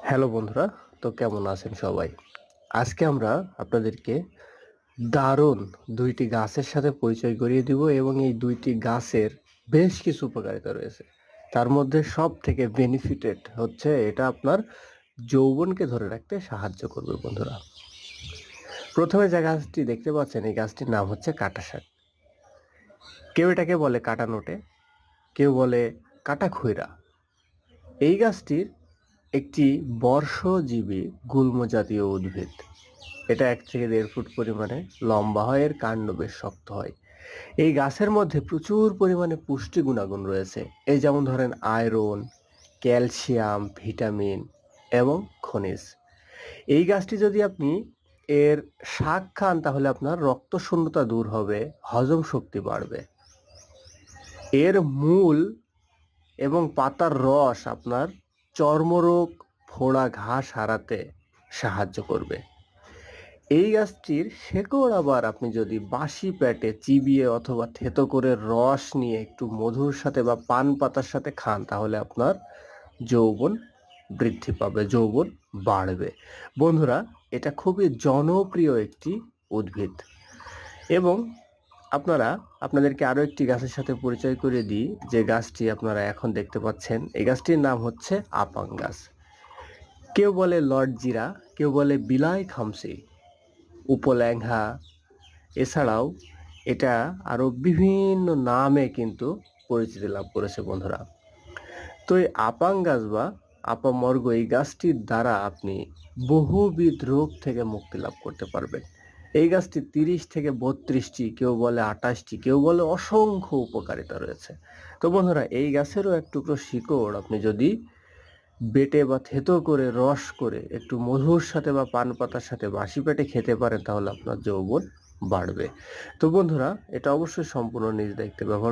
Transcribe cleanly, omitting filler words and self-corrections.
Hello বন্ধুরা, তো কেমন আছেন সবাই? আজকে আমরা আপনাদেরকে দারুণ ২ টি গাছের সাথে পরিচয় করিয়ে দিব এবং এই ২ টি গাছের বেশ কিছু উপকারিতা রয়েছে। তার মধ্যে সবথেকে বেনিফিটেড হচ্ছে এটা আপনার যৌবনকে ধরে রাখতে সাহায্য করবে বন্ধুরা। ১ম এ যে গাছটি দেখতে পাচ্ছেন এই গাছটির নাম হচ্ছে কাটা শাক। কেউ এটাকে বলে কাটা নোটে, কেউ বলে কাটা খইরা। এই গাছটির একটি বর্ষজীবী গুল্ম জাতীয় উদ্ভিদ। এটা ১ থেকে ১.৫ ফুট পরিমাণে লম্বা হয়, এর কাণ্ড বেশ শক্ত হয়। এই গাছের মধ্যে প্রচুর পরিমাণে পুষ্টি গুণাগুণ রয়েছে। এই যেমন ধরেন আয়রন, ক্যালসিয়াম, ভিটামিন এবং খনিজ। এই গাছটি যদি আপনি এর শাক খান তাহলে আপনার রক্ত শূন্যতা দূর হবে, হজম শক্তি বাড়বে। এর মূল এবং পাতার রস আপনার চর্মরোগ, ফোড়া ঘা সারাতে সাহায্য করবে। এই গাছটির শেকড় আবার আপনি যদি বাসি পেটে চিবিয়ে অথবা থেতো করে রস নিয়ে একটু মধুর সাথে বা পান পাতার সাথে খান তাহলে আপনার যৌবন বৃদ্ধি পাবে, যৌবন বাড়বে। বন্ধুরা, এটা খুবই জনপ্রিয় একটি উদ্ভিদ এবং আপনাদেরকে আরো একটি গাছের সাথে পরিচয় করিয়ে দিই যে গাছটি আপনারা এখন দেখতে পাচ্ছেন। এই গাছটির নাম হচ্ছে আপাং গাছ। কেউ বলে লর্ড জিরা, কেউ বলে বিলাই খামসি, উপল্যাংহা। এছাড়াও এটা আরো বিভিন্ন নামে কিন্তু পরিচিতি লাভ করেছে বন্ধুরা। তো এই আপাং গাছ বা আপামর্গ এই গাছটির দ্বারা আপনি বহুবিধ রোগ থেকে মুক্তি লাভ করতে পারবেন। এই গাছটি ৩০ থেকে ৩২টি, কেউ বলে ২৮টি, কেউ বলে অসংখ্য উপকারিতা রয়েছে। তো বন্ধুরা, এই গাছেরও এক টুকরো শিকড় আপনি যদি বেটে বা থেতো করে রস করে একটু মধুর সাথে বা পান পাতার সাথে বাসি পেটে খেতে পারেন তাহলে আপনার যৌবন বাড়বে। তো বন্ধুরা, এটা অবশ্যই সম্পূর্ণ নিজ দায়িত্বে ব্যবহার